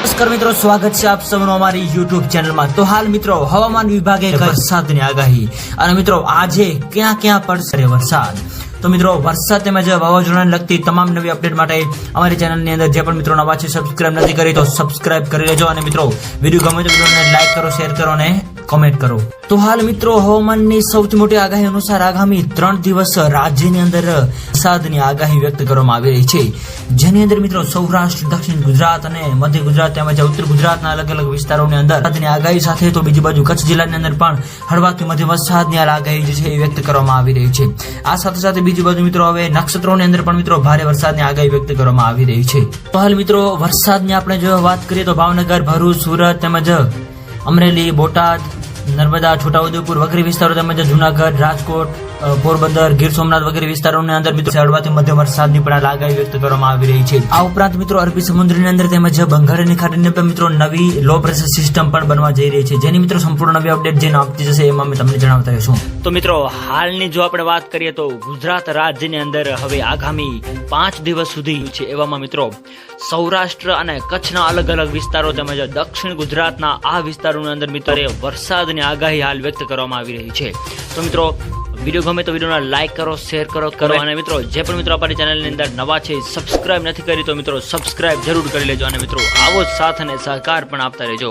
નમસ્કાર મિત્રો, સ્વાગત છે આપ સૌનું અમારી YouTube ચેનલમાં। તો હાલ મિત્રો હવામાન વિભાગે વરસાદની આગાહી અને મિત્રો આજે ક્યાં ક્યાં પડશે વરસાદ। તો મિત્રો વરસાદ તેમજ વાવાઝોડાને લગતી તમામ નવી અપડેટ માટે અમારી ચેનલની અંદર જે પણ મિત્રો નવા છે સબસ્ક્રાઇબ નથી કરી તો સબસ્ક્રાઇબ કરી લેજો અને મિત્રો વિડીયો ગમે તો વિડીયોને લાઈક કરો, શેર કરો અને કમેન્ટ કરો। તો હાલ મિત્રો હવામાનની સૌથી મોટી આગાહી અનુસાર આગામી 3 દિવસ રાજ્યની અંદર વરસાદની આગાહી વ્યક્ત કરવામાં આવી રહી છે, જેની અંદર મિત્રો સૌરાષ્ટ્ર, દક્ષિણ ગુજરાત અને મધ્ય ગુજરાત તેમજ ઉત્તર ગુજરાતના અલગ અલગ વિસ્તારોની અંદર વરસાદની આગાહી સાથે તો બીજી બાજુ કચ્છ જિલ્લાની અંદર પણ હળવાથી મધ્યમ વરસાદની આગાહી જે છે એ વ્યક્ત કરવામાં આવી રહી છે। આ સાથે સાથે બીજી બાજુ મિત્રો હવે નક્ષત્રોની અંદર પણ મિત્રો ભારે વરસાદની આગાહી વ્યક્ત કરવામાં આવી રહી છે। તો હાલ મિત્રો વરસાદની આપણે જો વાત કરીએ તો ભાવનગર, ભરૂચ, સુરત તેમજ અમરેલી, બોટાદ, નર્મદા, છોટાઉદેપુર વગેરે વિસ્તારો તેમજ જુનાગઢ, રાજકોટ, પોરબંદર, ગીર સોમનાથ વગેરે વિસ્તારોની અંદર મિત્રો હળવાથી મધ્યમ વરસાદની પણ આગાહી વ્યક્ત કરવામાં આવી રહી છે। આ ઉપરાંત મિત્રો અરબી સમુદ્રની અંદર તેમજ બંગાળની ખાડીની અંદર મિત્રો નવી લો પ્રેશર સિસ્ટમ પણ બનવા જઈ રહી છે, જેની મિત્રો સંપૂર્ણ નવી અપડેટ જે આપતી જશે એમાં મેં તમને જણાવતા રહીશું। તો મિત્રો હાલની જો આપણે વાત કરીએ તો ગુજરાત રાજ્યની અંદર હવે આગામી 5 દિવસ સુધી છે, એવામાં મિત્રો સૌરાષ્ટ્ર અને કચ્છના અલગ અલગ વિસ્તારો તેમજ દક્ષિણ ગુજરાતના આ વિસ્તારોની અંદર મિત્રો વરસાદની આગાહી હાલ વ્યક્ત કરવામાં આવી રહી છે। તો મિત્રો વિડીયો ગમે તો વિડીયોને લાઈક કરો, શેર કરો અને મિત્રો જે પણ મિત્રો આપણી ચેનલની અંદર નવા છે સબસ્ક્રાઇબ નથી કરી તો મિત્રો સબસ્ક્રાઇબ જરૂર કરી લેજો અને મિત્રો આવો જ સાથ અને સહકાર પણ આપતા રહેજો।